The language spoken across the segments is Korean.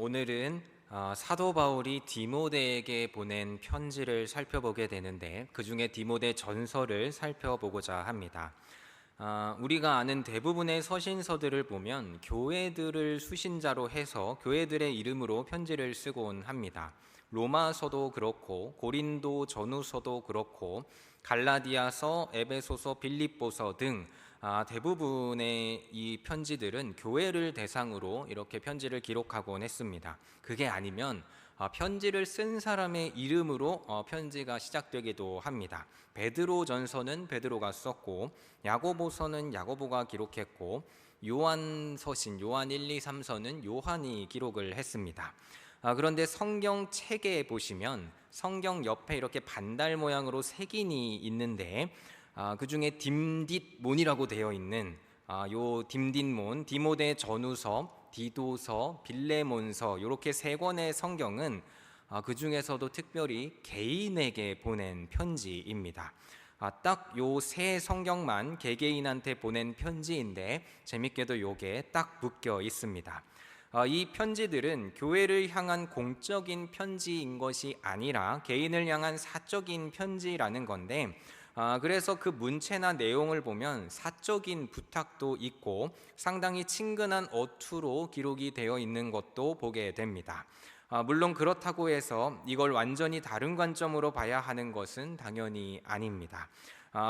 오늘은 사도 바울이 디모데에게 보낸 편지를 살펴보게 되는데 그 중에 디모데 전서를 살펴보고자 합니다. 우리가 아는 대부분의 서신서들을 보면 교회들을 수신자로 해서 교회들의 이름으로 편지를 쓰곤 합니다. 로마서도 그렇고 고린도 전후서도 그렇고 갈라디아서, 에베소서, 빌립보서 등 대부분의 이 편지들은 교회를 대상으로 이렇게 편지를 기록하곤 했습니다. 그게 아니면 편지를 쓴 사람의 이름으로 편지가 시작되기도 합니다. 베드로전서는 베드로가 썼고 야고보서는 야고보가 기록했고 요한서신 요한 1, 2, 3서는 요한이 기록을 했습니다. 그런데 성경 책에 보시면 성경 옆에 이렇게 반달 모양으로 색인이 있는데 그 중에 딤딧몬이라고 되어 있는 요 딤딧몬, 디모데 전후서, 디도서, 빌레몬서 이렇게 세 권의 성경은 그 중에서도 특별히 개인에게 보낸 편지입니다. 딱 요 세 성경만 개개인한테 보낸 편지인데 재밌게도 요게 딱 묶여 있습니다. 이 편지들은 교회를 향한 공적인 편지인 것이 아니라 개인을 향한 사적인 편지라는 건데 그래서 그 문체나 내용을 보면 사적인 부탁도 있고 상당히 친근한 어투로 기록이 되어 있는 것도 보게 됩니다. 물론 그렇다고 해서 이걸 완전히 다른 관점으로 봐야 하는 것은 당연히 아닙니다.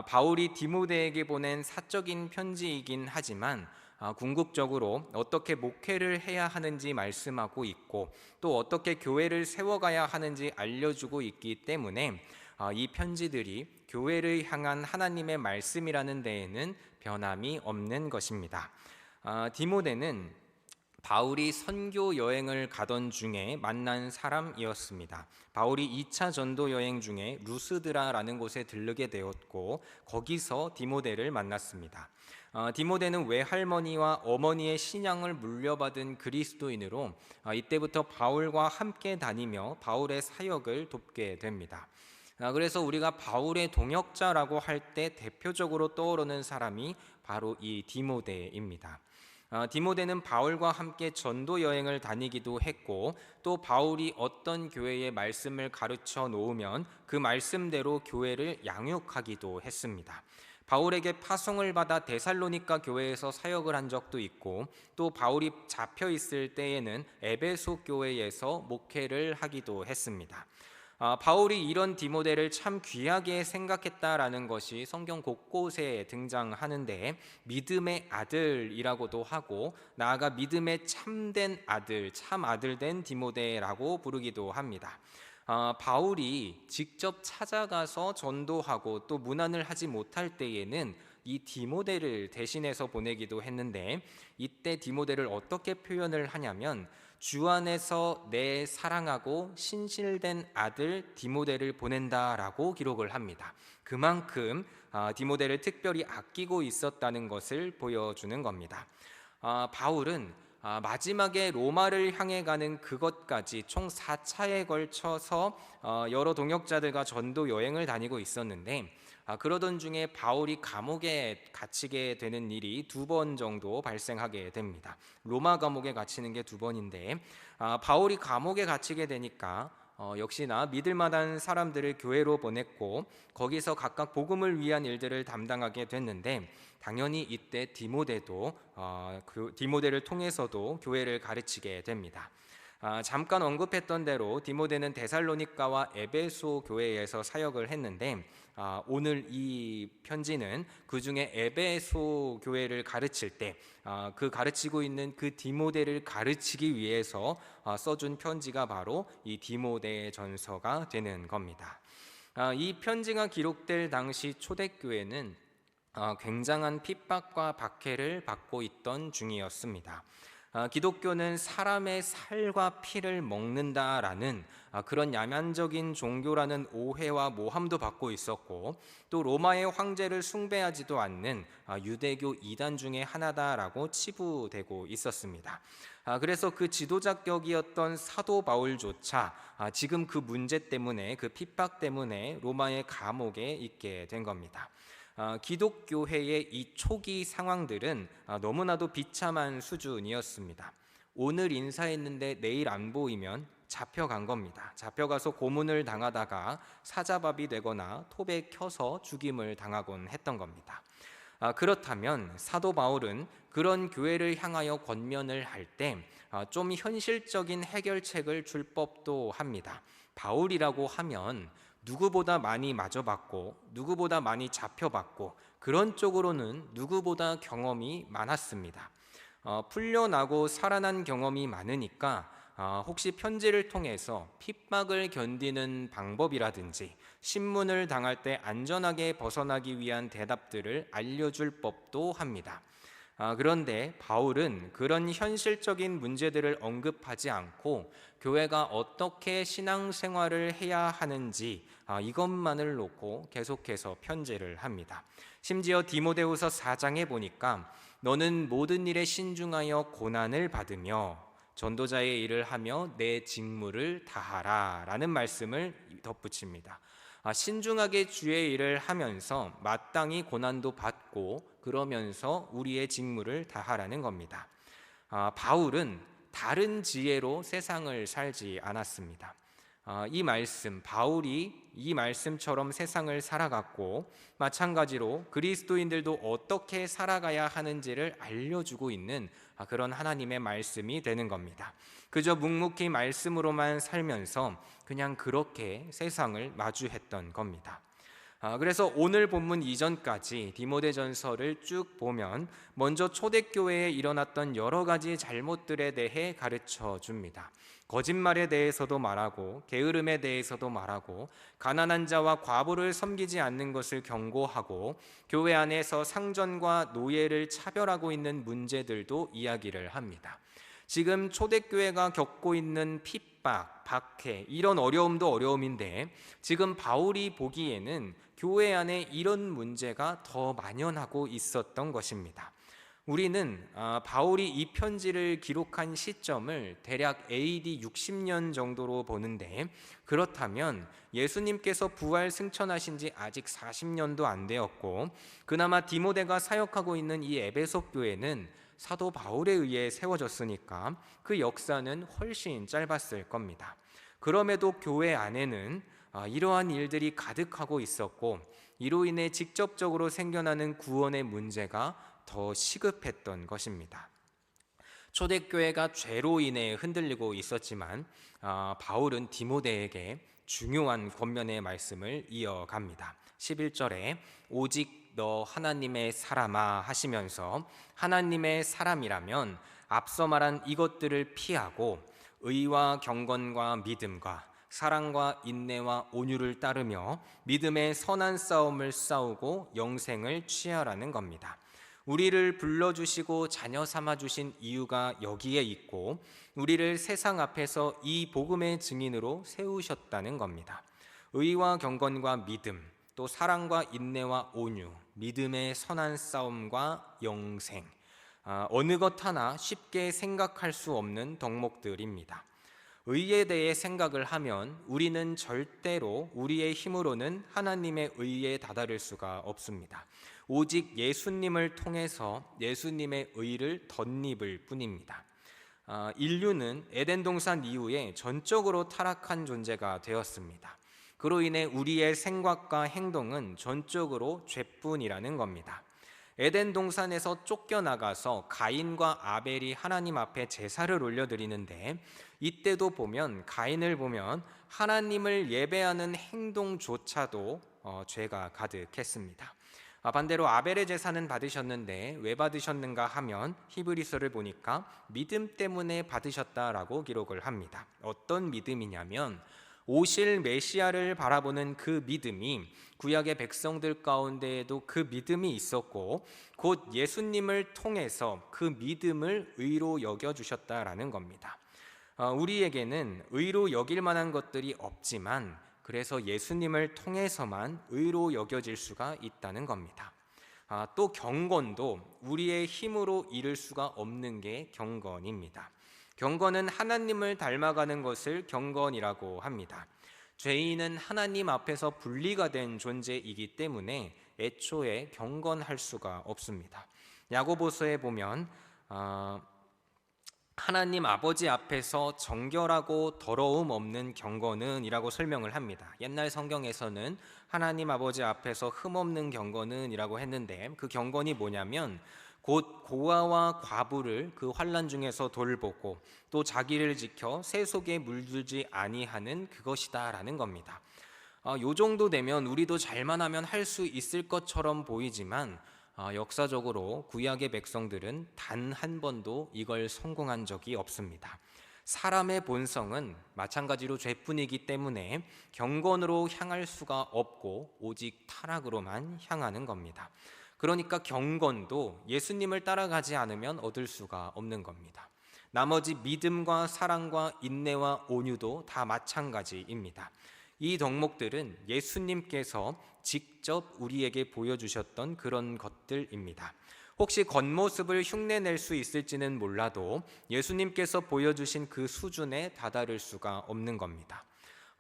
바울이 디모데에게 보낸 사적인 편지이긴 하지만 궁극적으로 어떻게 목회를 해야 하는지 말씀하고 있고 또 어떻게 교회를 세워가야 하는지 알려주고 있기 때문에 이 편지들이 교회를 향한 하나님의 말씀이라는 데에는 변함이 없는 것입니다. 디모데는 바울이 선교 여행을 가던 중에 만난 사람이었습니다. 바울이 2차 전도 여행 중에 루스드라라는 곳에 들르게 되었고 거기서 디모데를 만났습니다. 디모데는 외할머니와 어머니의 신앙을 물려받은 그리스도인으로 이때부터 바울과 함께 다니며 바울의 사역을 돕게 됩니다. 그래서 우리가 바울의 동역자라고 할 때 대표적으로 떠오르는 사람이 바로 이 디모데입니다. 디모데는 바울과 함께 전도 여행을 다니기도 했고 또 바울이 어떤 교회의 말씀을 가르쳐 놓으면 그 말씀대로 교회를 양육하기도 했습니다. 바울에게 파송을 받아 데살로니가 교회에서 사역을 한 적도 있고 또 바울이 잡혀 있을 때에는 에베소 교회에서 목회를 하기도 했습니다. 바울이 이런 디모데를 참 귀하게 생각했다라는 것이 성경 곳곳에 등장하는데 믿음의 아들이라고도 하고 나아가 믿음의 참된 아들, 참 아들 된 디모데라고 부르기도 합니다. 바울이 직접 찾아가서 전도하고 또 문안을 하지 못할 때에는 이 디모데를 대신해서 보내기도 했는데 이때 디모데를 어떻게 표현을 하냐면 주 안에서 내 사랑하고 신실된 아들 디모데를 보낸다라고 기록을 합니다. 그만큼 디모데를 특별히 아끼고 있었다는 것을 보여주는 겁니다. 바울은 마지막에 로마를 향해 가는 그것까지 총 4차에 걸쳐서 여러 동역자들과 전도 여행을 다니고 있었는데 그러던 중에 바울이 감옥에 갇히게 되는 일이 2번 정도 발생하게 됩니다. 로마 감옥에 갇히는 게 2번인데 바울이 감옥에 갇히게 되니까 역시나 믿을 만한 사람들을 교회로 보냈고 거기서 각각 복음을 위한 일들을 담당하게 됐는데 당연히 이때 디모데도 디모데를 통해서도 교회를 가르치게 됩니다. 잠깐 언급했던 대로 디모데는 데살로니가와 에베소 교회에서 사역을 했는데 오늘 이 편지는 그 중에 에베소 교회를 가르칠 때 그 가르치고 있는 그 디모데를 가르치기 위해서 써준 편지가 바로 이 디모데 전서가 되는 겁니다. 이 편지가 기록될 당시 초대교회는 굉장한 핍박과 박해를 받고 있던 중이었습니다. 기독교는 사람의 살과 피를 먹는다라는 그런 야만적인 종교라는 오해와 모함도 받고 있었고 또 로마의 황제를 숭배하지도 않는 유대교 이단 중에 하나다라고 치부되고 있었습니다. 그래서 그 지도자격이었던 사도 바울조차 지금 그 문제 때문에 그 핍박 때문에 로마의 감옥에 있게 된 겁니다. 기독교회의 이 초기 상황들은 너무나도 비참한 수준이었습니다. 오늘 인사했는데 내일 안 보이면 잡혀간 겁니다. 잡혀가서 고문을 당하다가 사자밥이 되거나 톱에 켜서 죽임을 당하곤 했던 겁니다. 그렇다면 사도 바울은 그런 교회를 향하여 권면을 할 때 좀 현실적인 해결책을 줄 법도 합니다. 바울이라고 하면 누구보다 많이 맞아봤고 누구보다 많이 잡혀봤고 그런 쪽으로는 누구보다 경험이 많았습니다. 풀려나고 살아난 경험이 많으니까 혹시 편지를 통해서 핍박을 견디는 방법이라든지 신문을 당할 때 안전하게 벗어나기 위한 대답들을 알려줄 법도 합니다. 그런데 바울은 그런 현실적인 문제들을 언급하지 않고 교회가 어떻게 신앙생활을 해야 하는지 이것만을 놓고 계속해서 편지를 합니다. 심지어 디모데후서 4장에 보니까 너는 모든 일에 신중하여 고난을 받으며 전도자의 일을 하며 내 직무를 다하라 라는 말씀을 덧붙입니다. 신중하게 주의 일을 하면서 마땅히 고난도 받고 그러면서 우리의 직무를 다하라는 겁니다. 바울은 다른 지혜로 세상을 살지 않았습니다. 바울이 이 말씀처럼 세상을 살아갔고 마찬가지로 그리스도인들도 어떻게 살아가야 하는지를 알려주고 있는 그런 하나님의 말씀이 되는 겁니다. 그저 묵묵히 말씀으로만 살면서 그냥 그렇게 세상을 마주했던 겁니다. 그래서 오늘 본문 이전까지 디모데전서를 쭉 보면 먼저 초대교회에 일어났던 여러 가지 잘못들에 대해 가르쳐 줍니다. 거짓말에 대해서도 말하고 게으름에 대해서도 말하고 가난한 자와 과부를 섬기지 않는 것을 경고하고 교회 안에서 상전과 노예를 차별하고 있는 문제들도 이야기를 합니다. 지금 초대교회가 겪고 있는 핍박, 박해 이런 어려움도 어려움인데 지금 바울이 보기에는 교회 안에 이런 문제가 더 만연하고 있었던 것입니다. 우리는 바울이 이 편지를 기록한 시점을 대략 AD 60년 정도로 보는데 그렇다면 예수님께서 부활 승천하신 지 아직 40년도 안 되었고 그나마 디모데가 사역하고 있는 이 에베소 교회는 사도 바울에 의해 세워졌으니까 그 역사는 훨씬 짧았을 겁니다. 그럼에도 교회 안에는 이러한 일들이 가득하고 있었고 이로 인해 직접적으로 생겨나는 구원의 문제가 더 시급했던 것입니다. 초대교회가 죄로 인해 흔들리고 있었지만 바울은 디모데에게 중요한 권면의 말씀을 이어갑니다. 11절에 오직 너 하나님의 사람아 하시면서 하나님의 사람이라면 앞서 말한 이것들을 피하고 의와 경건과 믿음과 사랑과 인내와 온유를 따르며 믿음의 선한 싸움을 싸우고 영생을 취하라는 겁니다. 우리를 불러주시고 자녀 삼아주신 이유가 여기에 있고 우리를 세상 앞에서 이 복음의 증인으로 세우셨다는 겁니다. 의와 경건과 믿음, 또 사랑과 인내와 온유, 믿음의 선한 싸움과 영생, 어느 것 하나 쉽게 생각할 수 없는 덕목들입니다. 의에 대해 생각을 하면 우리는 절대로 우리의 힘으로는 하나님의 의에 다다를 수가 없습니다. 오직 예수님을 통해서 예수님의 의를 덧입을 뿐입니다. 인류는 에덴 동산 이후에 전적으로 타락한 존재가 되었습니다. 그로 인해 우리의 생각과 행동은 전적으로 죄뿐이라는 겁니다. 에덴 동산에서 쫓겨나가서 가인과 아벨이 하나님 앞에 제사를 올려드리는데 이때도 보면 가인을 보면 하나님을 예배하는 행동조차도 죄가 가득했습니다. 반대로 아벨의 제사는 받으셨는데 왜 받으셨는가 하면 히브리서를 보니까 믿음 때문에 받으셨다라고 기록을 합니다. 어떤 믿음이냐면 오실 메시아를 바라보는 그 믿음이 구약의 백성들 가운데에도 그 믿음이 있었고 곧 예수님을 통해서 그 믿음을 의로 여겨주셨다라는 겁니다. 우리에게는 의로 여길 만한 것들이 없지만 그래서 예수님을 통해서만 의로 여겨질 수가 있다는 겁니다. 또 경건도 우리의 힘으로 이룰 수가 없는 게 경건입니다. 경건은 하나님을 닮아가는 것을 경건이라고 합니다. 죄인은 하나님 앞에서 분리가 된 존재이기 때문에 애초에 경건할 수가 없습니다. 야고보서에 보면 하나님 아버지 앞에서 정결하고 더러움 없는 경건은 이라고 설명을 합니다. 옛날 성경에서는 하나님 아버지 앞에서 흠 없는 경건은 이라고 했는데, 그 경건이 뭐냐면 곧 고아와 과부를 그 환난 중에서 돌보고 또 자기를 지켜 새 속에 물들지 아니하는 그것이다라는 겁니다. 요 정도 되면 우리도 잘만 하면 할 수 있을 것처럼 보이지만, 역사적으로 구약의 백성들은 단 한 번도 이걸 성공한 적이 없습니다. 사람의 본성은 마찬가지로 죄뿐이기 때문에 경건으로 향할 수가 없고 오직 타락으로만 향하는 겁니다. 그러니까 경건도 예수님을 따라가지 않으면 얻을 수가 없는 겁니다. 나머지 믿음과 사랑과 인내와 온유도 다 마찬가지입니다. 이 덕목들은 예수님께서 직접 우리에게 보여주셨던 그런 것들입니다. 혹시 겉모습을 흉내낼 수 있을지는 몰라도 예수님께서 보여주신 그 수준에 다다를 수가 없는 겁니다.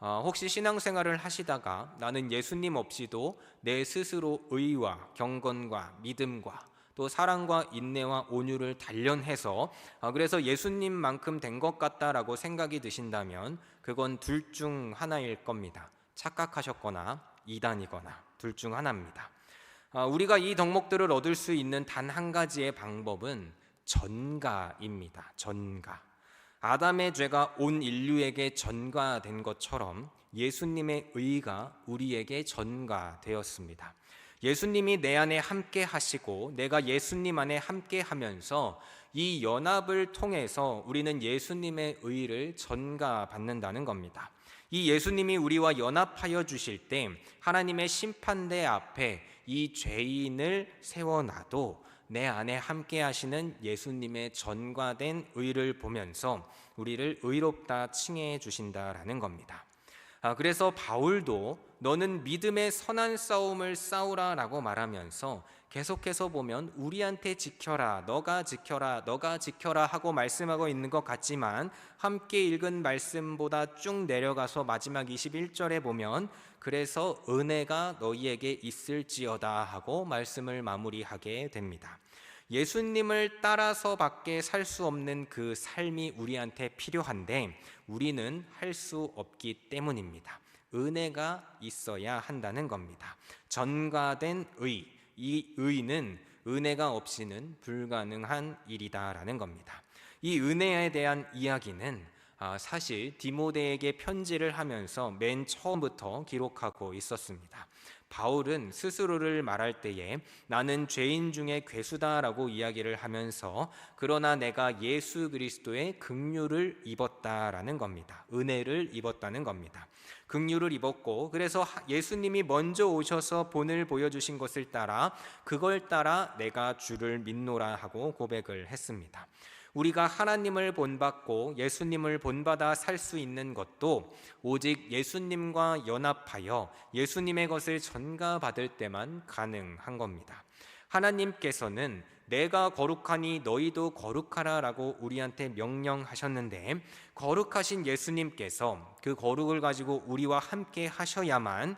혹시 신앙생활을 하시다가 나는 예수님 없이도 내 스스로 의와 경건과 믿음과 또 사랑과 인내와 온유를 단련해서 그래서 예수님만큼 된 것 같다라고 생각이 드신다면 그건 둘 중 하나일 겁니다. 착각하셨거나 이단이거나 둘 중 하나입니다. 우리가 이 덕목들을 얻을 수 있는 단 한 가지의 방법은 전가입니다. 전가. 아담의 죄가 온 인류에게 전가된 것처럼 예수님의 의가 우리에게 전가되었습니다. 예수님이 내 안에 함께 하시고 내가 예수님 안에 함께 하면서 이 연합을 통해서 우리는 예수님의 의를 전가받는다는 겁니다. 이 예수님이 우리와 연합하여 주실 때 하나님의 심판대 앞에 이 죄인을 세워놔도 내 안에 함께 하시는 예수님의 전가된 의를 보면서 우리를 의롭다 칭해 주신다라는 겁니다. 그래서 바울도 너는 믿음의 선한 싸움을 싸우라라고 말하면서 계속해서 보면 우리한테 지켜라, 너가 지켜라, 너가 지켜라 하고 말씀하고 있는 것 같지만 함께 읽은 말씀보다 쭉 내려가서 마지막 21절에 보면 그래서 은혜가 너희에게 있을지어다 하고 말씀을 마무리하게 됩니다. 예수님을 따라서밖에 살 수 없는 그 삶이 우리한테 필요한데 우리는 할 수 없기 때문입니다. 은혜가 있어야 한다는 겁니다. 전가된 의, 이 의는 은혜가 없이는 불가능한 일이다라는 겁니다. 이 은혜에 대한 이야기는 사실 디모데에게 편지를 하면서 맨 처음부터 기록하고 있었습니다. 바울은 스스로를 말할 때에 나는 죄인 중에 괴수다라고 이야기를 하면서 그러나 내가 예수 그리스도의 긍휼을 입었다라는 겁니다. 은혜를 입었다는 겁니다. 긍휼을 입었고 그래서 예수님이 먼저 오셔서 본을 보여주신 것을 따라 그걸 따라 내가 주를 믿노라 하고 고백을 했습니다. 우리가 하나님을 본받고 예수님을 본받아 살 수 있는 것도 오직 예수님과 연합하여 예수님의 것을 전가받을 때만 가능한 겁니다. 하나님께서는 내가 거룩하니 너희도 거룩하라 라고 우리한테 명령하셨는데 거룩하신 예수님께서 그 거룩을 가지고 우리와 함께 하셔야만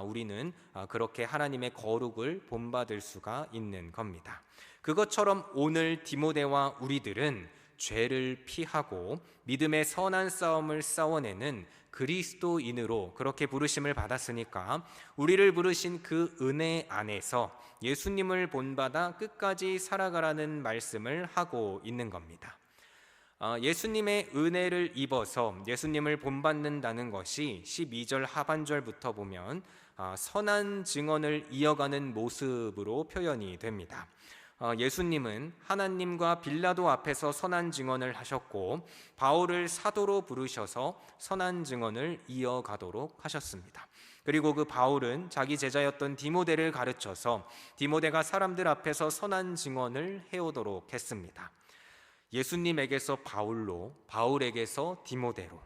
우리는 그렇게 하나님의 거룩을 본받을 수가 있는 겁니다. 그것처럼 오늘 디모데와 우리들은 죄를 피하고 믿음의 선한 싸움을 싸워내는 그리스도인으로 그렇게 부르심을 받았으니까 우리를 부르신 그 은혜 안에서 예수님을 본받아 끝까지 살아가라는 말씀을 하고 있는 겁니다. 예수님의 은혜를 입어서 예수님을 본받는다는 것이 12절 하반절부터 보면 선한 증언을 이어가는 모습으로 표현이 됩니다. 예수님은 하나님과 빌라도 앞에서 선한 증언을 하셨고 바울을 사도로 부르셔서 선한 증언을 이어가도록 하셨습니다. 그리고 그 바울은 자기 제자였던 디모데를 가르쳐서 디모데가 사람들 앞에서 선한 증언을 해오도록 했습니다. 예수님에게서 바울로, 바울에게서 디모데로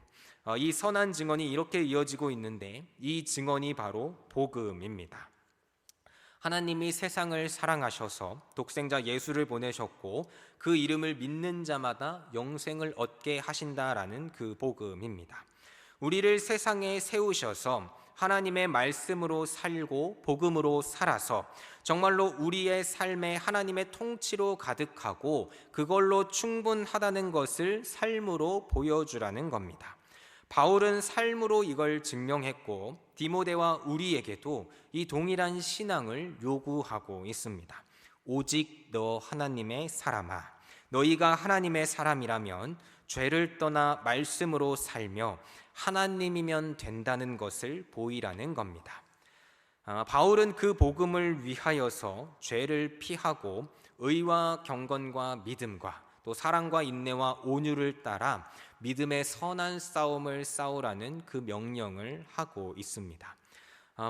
이 선한 증언이 이렇게 이어지고 있는데 이 증언이 바로 복음입니다. 하나님이 세상을 사랑하셔서 독생자 예수를 보내셨고 그 이름을 믿는 자마다 영생을 얻게 하신다라는 그 복음입니다. 우리를 세상에 세우셔서 하나님의 말씀으로 살고 복음으로 살아서 정말로 우리의 삶에 하나님의 통치로 가득하고 그걸로 충분하다는 것을 삶으로 보여주라는 겁니다. 바울은 삶으로 이걸 증명했고 디모데와 우리에게도 이 동일한 신앙을 요구하고 있습니다. 오직 너 하나님의 사람아, 너희가 하나님의 사람이라면 죄를 떠나 말씀으로 살며 하나님이면 된다는 것을 보이라는 겁니다. 바울은 그 복음을 위하여서 죄를 피하고 의와 경건과 믿음과 또 사랑과 인내와 온유를 따라 믿음의 선한 싸움을 싸우라는 그 명령을 하고 있습니다.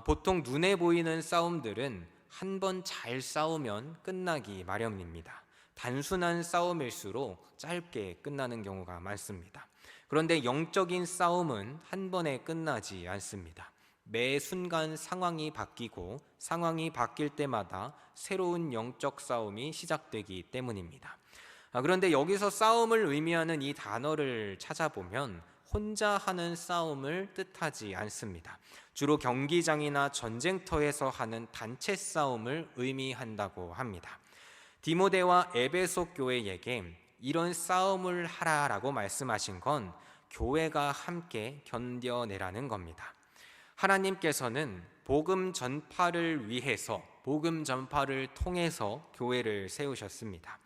보통 눈에 보이는 싸움들은 한 번 잘 싸우면 끝나기 마련입니다. 단순한 싸움일수록 짧게 끝나는 경우가 많습니다. 그런데 영적인 싸움은 한 번에 끝나지 않습니다. 매 순간 상황이 바뀌고 상황이 바뀔 때마다 새로운 영적 싸움이 시작되기 때문입니다. 그런데 여기서 싸움을 의미하는 이 단어를 찾아보면 혼자 하는 싸움을 뜻하지 않습니다. 주로 경기장이나 전쟁터에서 하는 단체 싸움을 의미한다고 합니다. 디모데와 에베소 교회에게 이런 싸움을 하라라고 말씀하신 건 교회가 함께 견뎌내라는 겁니다. 하나님께서는 복음 전파를 위해서, 복음 전파를 통해서 교회를 세우셨습니다.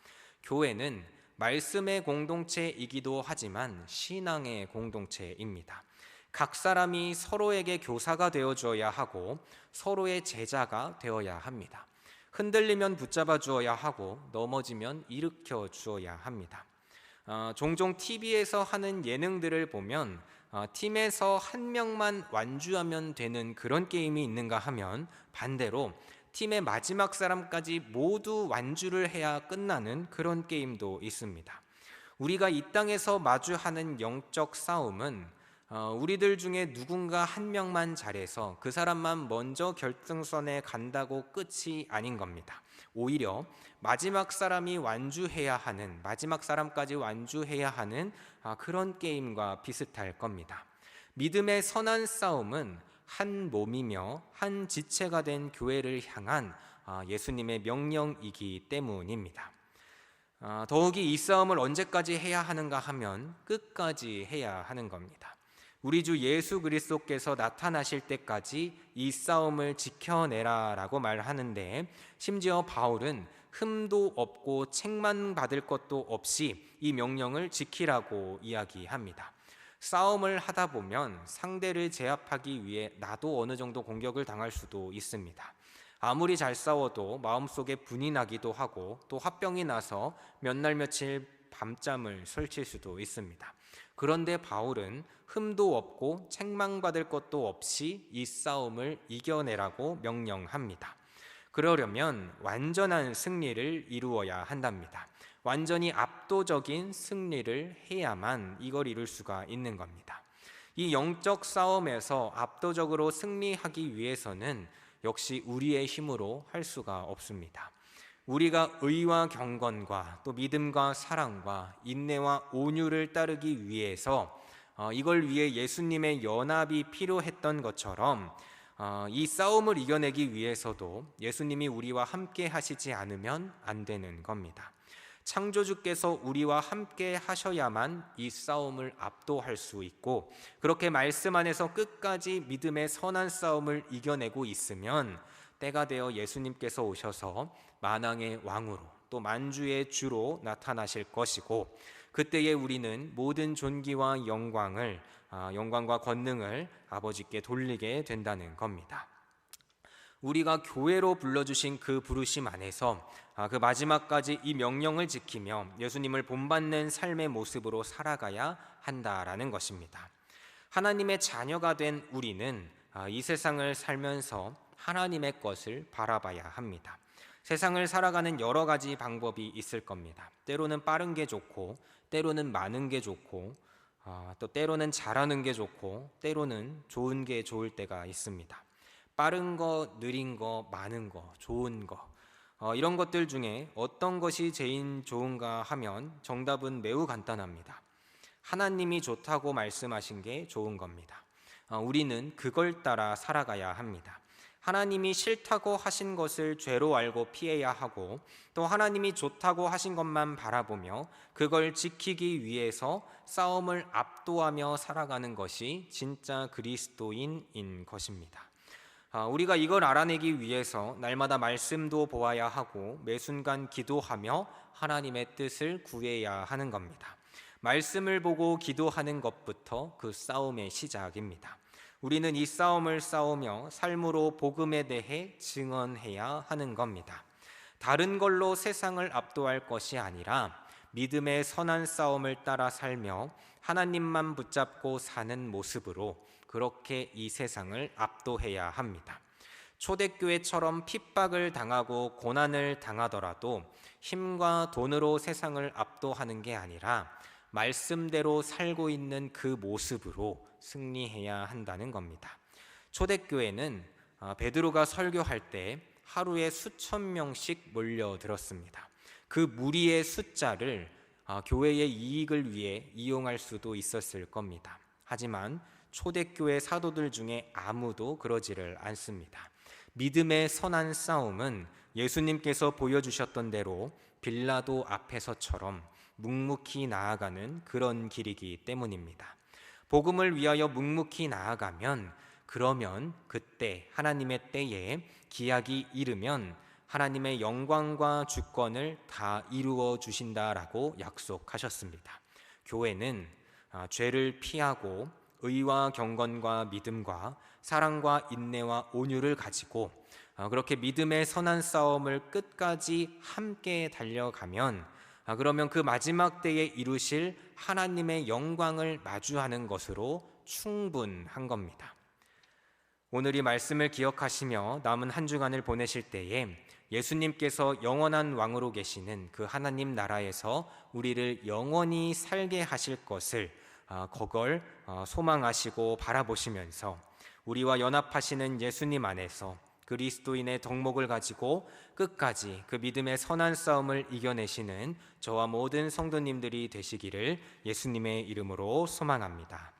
교회는 말씀의 공동체이기도 하지만 신앙의 공동체입니다. 각 사람이 서로에게 교사가 되어줘야 하고 서로의 제자가 되어야 합니다. 흔들리면 붙잡아 주어야 하고 넘어지면 일으켜 주어야 합니다. 종종 TV에서 하는 예능들을 보면 팀에서 한 명만 완주하면 되는 그런 게임이 있는가 하면 반대로 팀의 마지막 사람까지 모두 완주를 해야 끝나는 그런 게임도 있습니다. 우리가 이 땅에서 마주하는 영적 싸움은 우리들 중에 누군가 한 명만 잘해서 그 사람만 먼저 결승선에 간다고 끝이 아닌 겁니다. 오히려 마지막 사람이 완주해야 하는, 마지막 사람까지 완주해야 하는 그런 게임과 비슷할 겁니다. 믿음의 선한 싸움은 한 몸이며 한 지체가 된 교회를 향한 예수님의 명령이기 때문입니다. 더욱이 이 싸움을 언제까지 해야 하는가 하면 끝까지 해야 하는 겁니다. 우리 주 예수 그리스도께서 나타나실 때까지 이 싸움을 지켜내라라고 말하는데 심지어 바울은 흠도 없고 책만 받을 것도 없이 이 명령을 지키라고 이야기합니다. 싸움을 하다 보면 상대를 제압하기 위해 나도 어느 정도 공격을 당할 수도 있습니다. 아무리 잘 싸워도 마음속에 분이 나기도 하고 또 화병이 나서 몇 날 며칠 밤잠을 설칠 수도 있습니다. 그런데 바울은 흠도 없고 책망받을 것도 없이 이 싸움을 이겨내라고 명령합니다. 그러려면 완전한 승리를 이루어야 한답니다. 완전히 압도적인 승리를 해야만 이걸 이룰 수가 있는 겁니다. 이 영적 싸움에서 압도적으로 승리하기 위해서는 역시 우리의 힘으로 할 수가 없습니다. 우리가 의와 경건과 또 믿음과 사랑과 인내와 온유를 따르기 위해서 이걸 위해 예수님의 연합이 필요했던 것처럼 이 싸움을 이겨내기 위해서도 예수님이 우리와 함께 하시지 않으면 안 되는 겁니다. 창조주께서 우리와 함께 하셔야만 이 싸움을 압도할 수 있고 그렇게 말씀 안에서 끝까지 믿음의 선한 싸움을 이겨내고 있으면 때가 되어 예수님께서 오셔서 만왕의 왕으로 또 만주의 주로 나타나실 것이고 그때에 우리는 모든 존귀와 영광과 권능을 아버지께 돌리게 된다는 겁니다. 우리가 교회로 불러주신 그 부르심 안에서 그 마지막까지 이 명령을 지키며 예수님을 본받는 삶의 모습으로 살아가야 한다라는 것입니다. 하나님의 자녀가 된 우리는 이 세상을 살면서 하나님의 것을 바라봐야 합니다. 세상을 살아가는 여러 가지 방법이 있을 겁니다. 때로는 빠른 게 좋고 때로는 많은 게 좋고 또 때로는 잘하는 게 좋고 때로는 좋은 게 좋을 때가 있습니다. 빠른 거, 느린 거, 많은 거, 좋은 거 이런 것들 중에 어떤 것이 제일 좋은가 하면 정답은 매우 간단합니다. 하나님이 좋다고 말씀하신 게 좋은 겁니다. 우리는 그걸 따라 살아가야 합니다. 하나님이 싫다고 하신 것을 죄로 알고 피해야 하고, 또 하나님이 좋다고 하신 것만 바라보며 그걸 지키기 위해서 싸움을 압도하며 살아가는 것이 진짜 그리스도인인 것입니다. 우리가 이걸 알아내기 위해서 날마다 말씀도 보아야 하고 매 순간 기도하며 하나님의 뜻을 구해야 하는 겁니다. 말씀을 보고 기도하는 것부터 그 싸움의 시작입니다. 우리는 이 싸움을 싸우며 삶으로 복음에 대해 증언해야 하는 겁니다. 다른 걸로 세상을 압도할 것이 아니라 믿음의 선한 싸움을 따라 살며 하나님만 붙잡고 사는 모습으로 그렇게 이 세상을 압도해야 합니다. 초대교회처럼 핍박을 당하고 고난을 당하더라도 힘과 돈으로 세상을 압도하는 게 아니라 말씀대로 살고 있는 그 모습으로 승리해야 한다는 겁니다. 초대교회는 베드로가 설교할 때 하루에 수천 명씩 몰려들었습니다. 그 무리의 숫자를 교회의 이익을 위해 이용할 수도 있었을 겁니다. 하지만 초대교회 사도들 중에 아무도 그러지를 않습니다. 믿음의 선한 싸움은 예수님께서 보여주셨던 대로 빌라도 앞에서처럼 묵묵히 나아가는 그런 길이기 때문입니다. 복음을 위하여 묵묵히 나아가면, 그러면 그때 하나님의 때에 기약이 이르면 하나님의 영광과 주권을 다 이루어 주신다라고 약속하셨습니다. 교회는 죄를 피하고 의와 경건과 믿음과 사랑과 인내와 온유를 가지고 그렇게 믿음의 선한 싸움을 끝까지 함께 달려가면, 그러면 그 마지막 때에 이루실 하나님의 영광을 마주하는 것으로 충분한 겁니다. 오늘 이 말씀을 기억하시며 남은 한 주간을 보내실 때에 예수님께서 영원한 왕으로 계시는 그 하나님 나라에서 우리를 영원히 살게 하실 것을 그걸 소망하시고 바라보시면서 우리와 연합하시는 예수님 안에서 그리스도인의 덕목을 가지고 끝까지 그 믿음의 선한 싸움을 이겨내시는 저와 모든 성도님들이 되시기를 예수님의 이름으로 소망합니다.